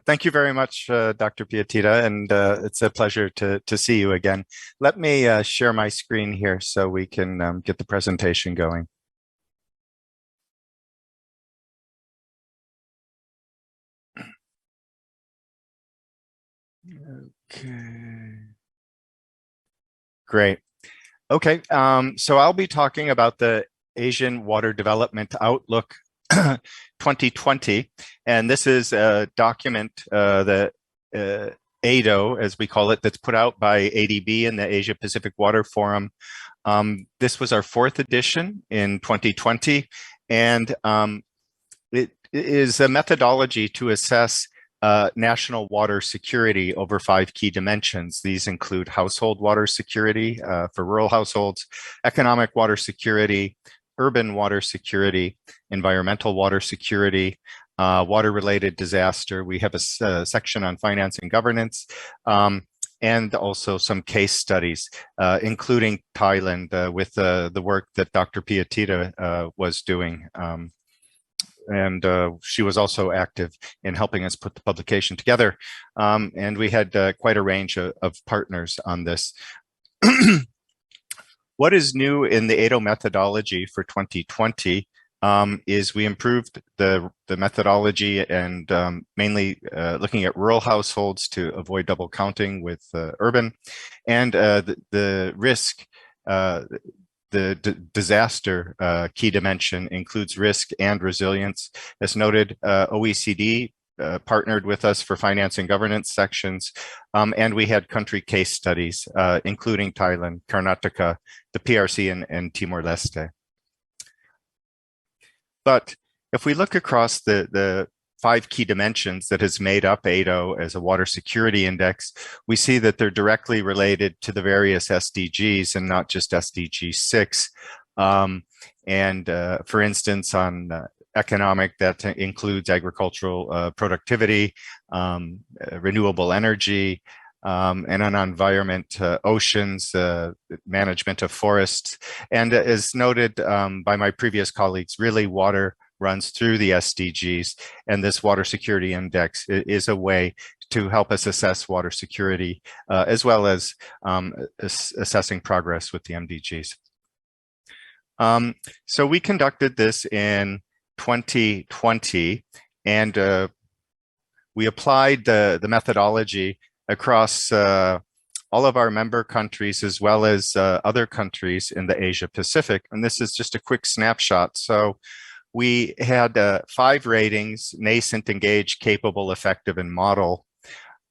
Thank you very much, Dr. Piatita, and it's a pleasure to see you again. Let me share my screen here so we can get the presentation going. Okay. Great. Okay, so I'll be talking about the Asian Water Development Outlook 2020, and this is a document that ADO, as we call it, that's put out by ADB and the Asia Pacific Water Forum. This was our 4th edition in 2020, and it is a methodology to assess national water security over 5 key dimensions. These include household water security for rural households, economic water security, urban water security, environmental water security, water-related disaster. We have a section on finance and governance, and also some case studies, including Thailand with the work that Dr. Piatita was doing. And she was also active in helping us put the publication together. And we had quite a range of partners on this. What is new in the ADO methodology for 2020 is we improved the methodology and mainly looking at rural households to avoid double counting with urban, and the risk, the disaster key dimension includes risk and resilience. As noted, OECD partnered with us for finance and governance sections, and we had country case studies, including Thailand, Karnataka, the PRC, and Timor-Leste. But if we look across the 5 key dimensions that has made up ADO as a water security index, we see that they're directly related to the various SDGs and not just SDG 6. For instance, on economic, that includes agricultural productivity, renewable energy, and on environment, oceans, management of forests. And as noted by my previous colleagues, really water runs through the SDGs, and this water security index is a way to help us assess water security, as well as assessing progress with the MDGs. So we conducted this in 2020, and we applied the methodology across all of our member countries as well as other countries in the Asia Pacific. And this is just a quick snapshot. So we had 5 ratings: nascent, engaged, capable, effective, and model.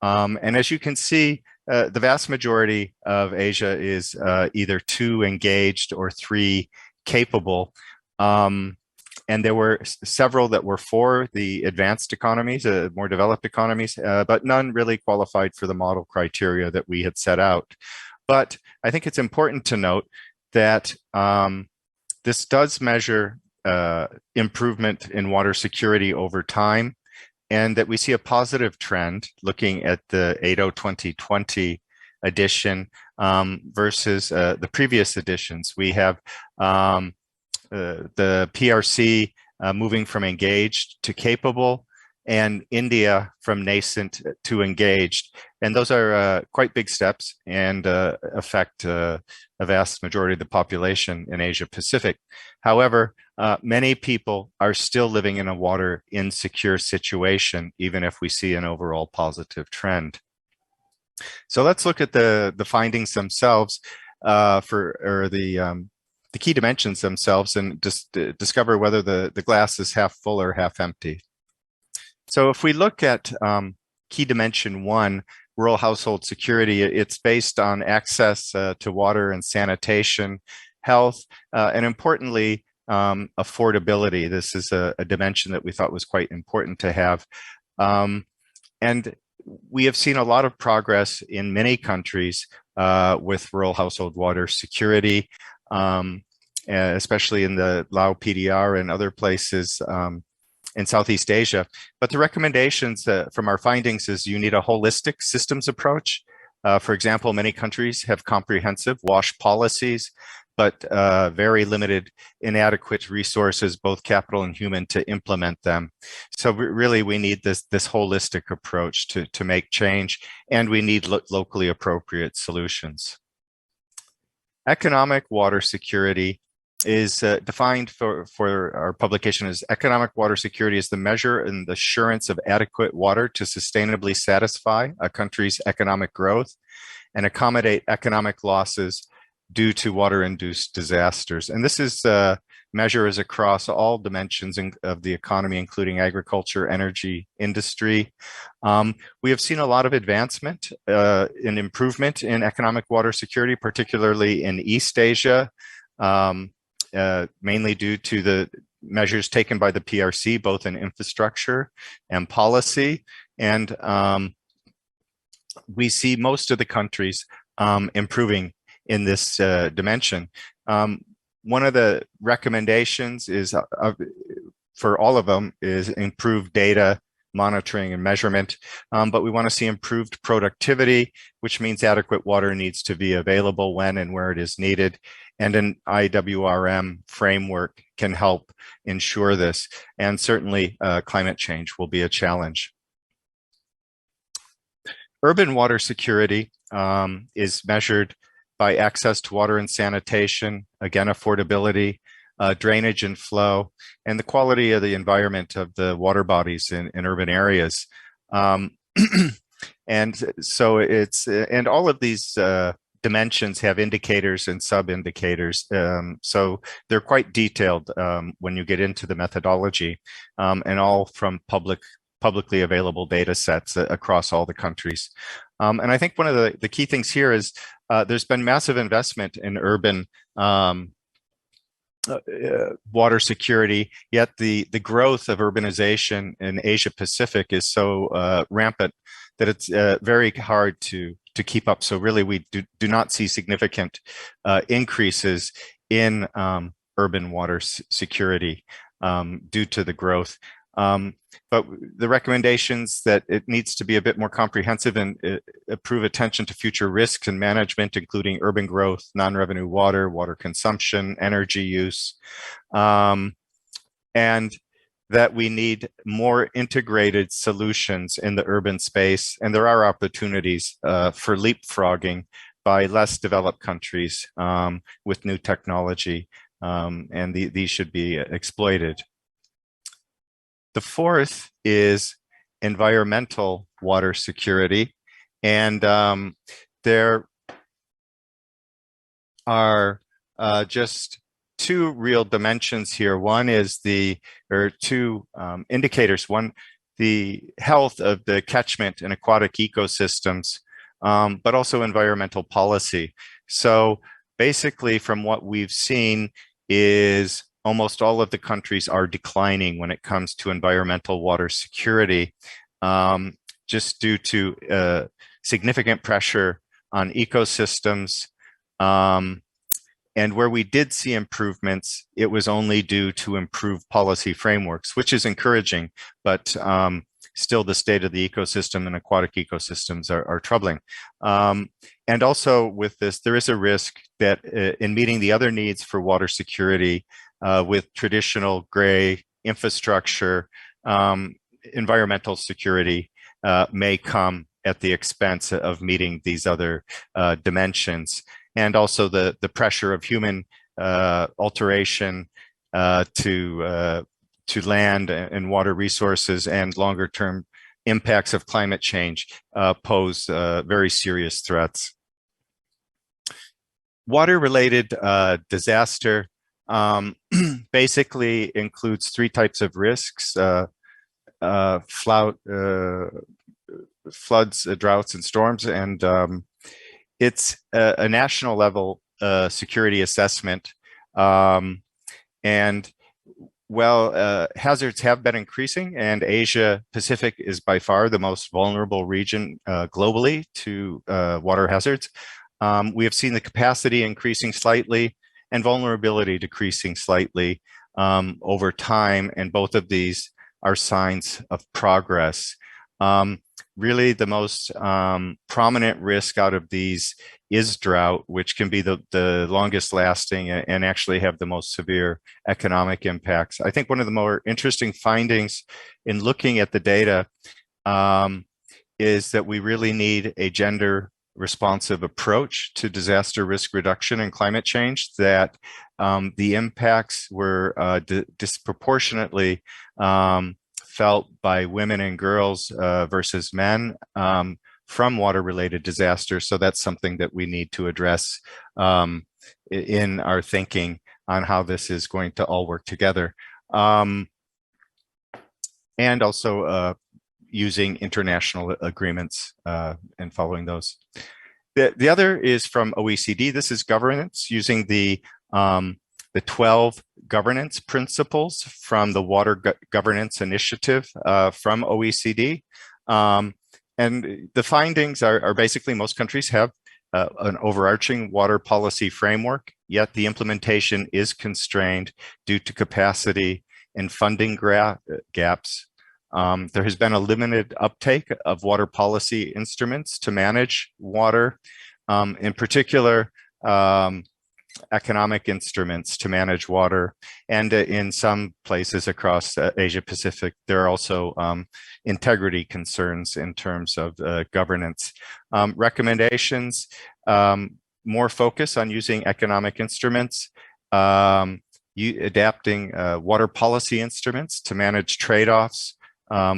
And as you can see, the vast majority of Asia is either 2 engaged or 3 capable. And there were several that were for the advanced economies, more developed economies, but none really qualified for the model criteria that we had set out. But I think it's important to note that this does measure improvement in water security over time, and that we see a positive trend looking at the ADO 2020 edition versus the previous editions. We have the PRC moving from engaged to capable, and India from nascent to engaged. And those are quite big steps and affect a vast majority of the population in Asia Pacific. However, many people are still living in a water insecure situation, even if we see an overall positive trend. So let's look at the findings themselves the key dimensions themselves, and just discover whether the glass is half full or half empty. So if we look at key dimension 1, rural household security, it's based on access to water and sanitation, health, and importantly, affordability. This is a dimension that we thought was quite important to have. And we have seen a lot of progress in many countries with rural household water security, especially in the Lao PDR and other places in Southeast Asia. But the recommendations from our findings is you need a holistic systems approach. For example, many countries have comprehensive WASH policies, but very limited, inadequate resources, both capital and human, to implement them. So really, we need this holistic approach to make change, and we need locally appropriate solutions. Economic water security is defined for our publication as economic water security is the measure and the assurance of adequate water to sustainably satisfy a country's economic growth and accommodate economic losses due to water-induced disasters. And this is measures across all dimensions of the economy, including agriculture, energy, industry. We have seen a lot of advancement and improvement in economic water security, particularly in East Asia, mainly due to the measures taken by the PRC, both in infrastructure and policy. And we see most of the countries improving in this dimension. One of the recommendations is for all of them is improved data monitoring and measurement, but we want to see improved productivity, which means adequate water needs to be available when and where it is needed. And an IWRM framework can help ensure this. And certainly climate change will be a challenge. Urban water security is measured by access to water and sanitation, again, affordability, drainage and flow, and the quality of the environment of the water bodies in urban areas. And so and all of these dimensions have indicators and sub-indicators. So they're quite detailed when you get into the methodology, and all from publicly available data sets across all the countries. And I think one of the key things here is there's been massive investment in urban water security, yet the growth of urbanization in Asia Pacific is so rampant that it's very hard to keep up. So really, we do not see significant increases in urban water security due to the growth. But the recommendations that it needs to be a bit more comprehensive and improve attention to future risks and management, including urban growth, non-revenue water, water consumption, energy use, and that we need more integrated solutions in the urban space. And there are opportunities for leapfrogging by less developed countries with new technology, and these should be exploited. The fourth is environmental water security. And there are just two real dimensions here. One is two indicators. One, the health of the catchment and aquatic ecosystems, but also environmental policy. So basically, from what we've seen is almost all of the countries are declining when it comes to environmental water security, just due to significant pressure on ecosystems. And where we did see improvements, it was only due to improved policy frameworks, which is encouraging, but still the state of the ecosystem and aquatic ecosystems are troubling. And also with this, there is a risk that in meeting the other needs for water security with traditional gray infrastructure, environmental security may come at the expense of meeting these other dimensions. And also the pressure of human alteration to land and water resources and longer term impacts of climate change pose very serious threats. Water-related disaster basically includes three types of risks: floods, droughts, and storms. And it's a national level security assessment. And well, hazards have been increasing, and Asia Pacific is by far the most vulnerable region globally to water hazards. We have seen the capacity increasing slightly and vulnerability decreasing slightly over time, and both of these are signs of progress. really the most prominent risk out of these is drought, which can be the longest lasting and actually have the most severe economic impacts. I think one of the more interesting findings in looking at the data is that we really need a gender responsive approach to disaster risk reduction and climate change, that the impacts were disproportionately felt by women and girls versus men from water-related disasters. So that's something that we need to address in our thinking on how this is going to all work together. And also using international agreements and following those. The other is from OECD. This is governance using the 12 governance principles from the Water Governance Initiative from OECD. And the findings are basically most countries have an overarching water policy framework, yet the implementation is constrained due to capacity and funding gaps. There has been a limited uptake of water policy instruments to manage water, in particular, economic instruments to manage water. And in some places across Asia Pacific, there are also integrity concerns in terms of governance. Recommendations, more focus on using economic instruments, adapting water policy instruments to manage trade-offs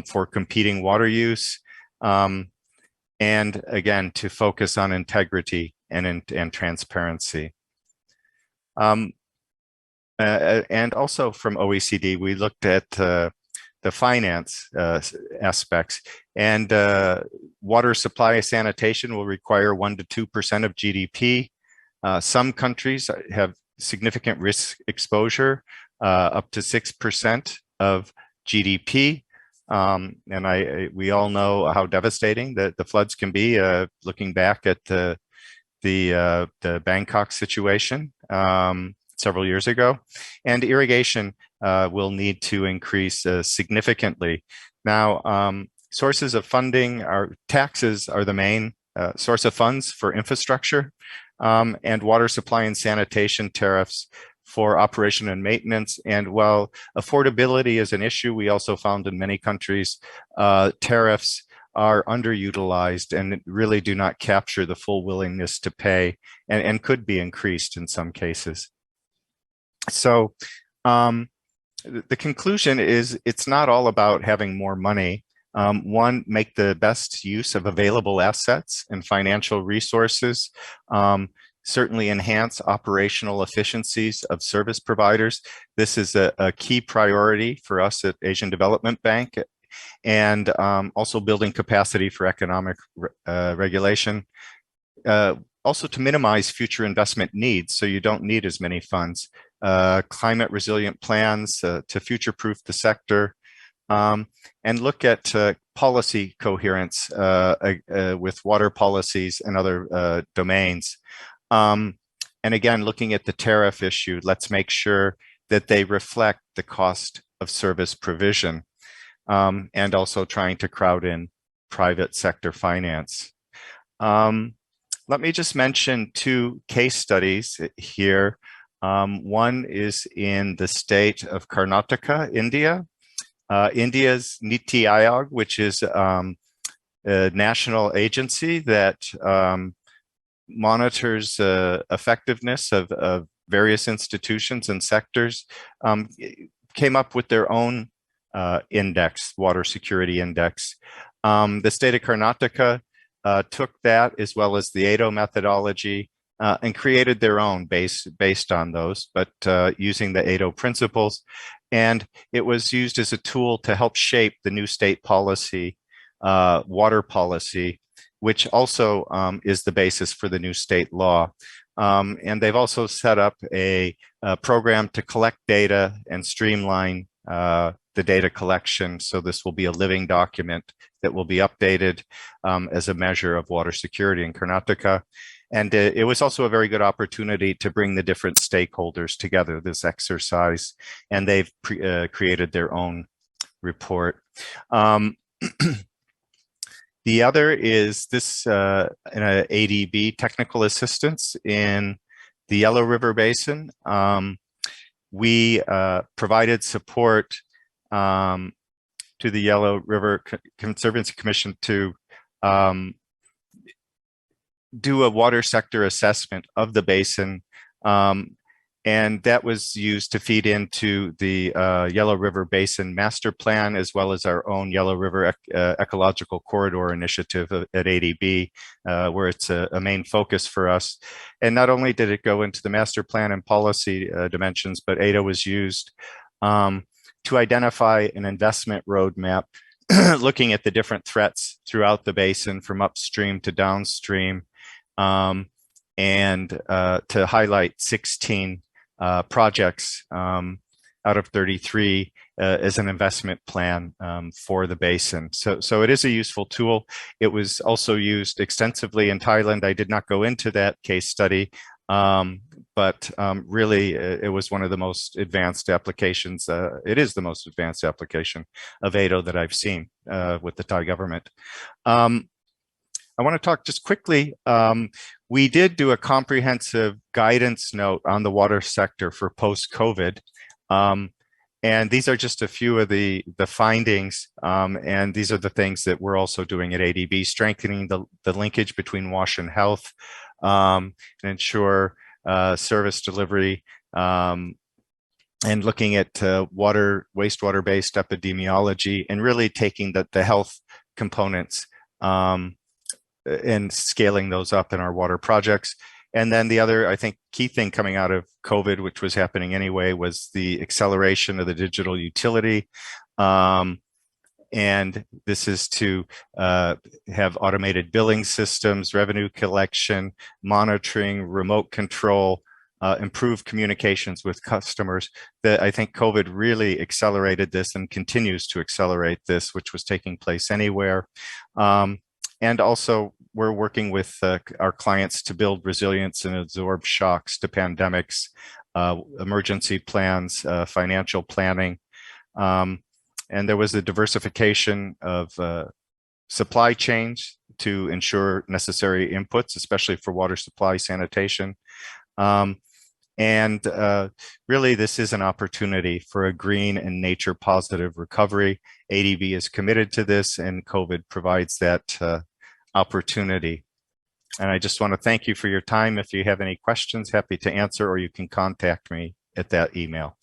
for competing water use, and again, to focus on integrity and transparency. And also from OECD, we looked at the finance aspects, and water supply sanitation will require 1 to 2% of GDP. Some countries have significant risk exposure, up to 6% of GDP. And we all know how devastating the floods can be, looking back at the Bangkok situation several years ago. And irrigation will need to increase significantly. Now, sources of funding are taxes are the main source of funds for infrastructure, and water supply and sanitation tariffs for operation and maintenance. And while affordability is an issue, we also found in many countries tariffs are underutilized and really do not capture the full willingness to pay, and could be increased in some cases. So the conclusion is it's not all about having more money. One, make the best use of available assets and financial resources. Certainly enhance operational efficiencies of service providers. This is a key priority for us at Asian Development Bank, and also building capacity for economic regulation. Also to minimize future investment needs, so you don't need as many funds. Climate resilient plans to future-proof the sector, and look at policy coherence with water policies and other domains. And again, looking at the tariff issue, let's make sure that they reflect the cost of service provision, and also trying to crowd in private sector finance. Let me just mention 2 case studies here. One is in the state of Karnataka, India. India's Niti Aayog, which is a national agency that monitors effectiveness of various institutions and sectors, came up with their own index, water security index. The state of Karnataka took that as well as the ADO methodology and created their own based on those, but using the ADO principles. And it was used as a tool to help shape the new state policy, water policy, which also is the basis for the new state law. And they've also set up a program to collect data and streamline the data collection. So this will be a living document that will be updated as a measure of water security in Karnataka. And it was also a very good opportunity to bring the different stakeholders together, this exercise, and they've created their own report. The other is this in a ADB technical assistance in the Yellow River Basin. We provided support to the Yellow River Conservancy Commission to do a water sector assessment of the basin, and that was used to feed into the Yellow River Basin Master Plan, as well as our own Yellow River Ecological Corridor Initiative at ADB, where it's a main focus for us. And not only did it go into the master plan and policy dimensions, but ADA was used to identify an investment roadmap looking at the different threats throughout the basin from upstream to downstream, and to highlight 16 projects out of 33 as an investment plan for the basin. So it is a useful tool. It was also used extensively in Thailand. I did not go into that case study, but really it was one of the most advanced applications. It is the most advanced application of ADO that I've seen with the Thai government. I want to talk just quickly. We did do a comprehensive guidance note on the water sector for post-COVID. And these are just a few of the findings. And these are the things that we're also doing at ADB, strengthening the linkage between WASH and health, and ensure service delivery, and looking at wastewater-based epidemiology, and really taking the health components and scaling those up in our water projects. And then the other, I think, key thing coming out of COVID, which was happening anyway, was the acceleration of the digital utility. And this is to have automated billing systems, revenue collection, monitoring, remote control, improve communications with customers. That I think COVID really accelerated this and continues to accelerate this, which was taking place anywhere. And also, we're working with our clients to build resilience and absorb shocks to pandemics, emergency plans, financial planning. And there was a diversification of supply chains to ensure necessary inputs, especially for water supply sanitation. And really, this is an opportunity for a green and nature positive recovery. ADB is committed to this, and COVID provides that opportunity. And I just want to thank you for your time. If you have any questions, happy to answer, or you can contact me at that email.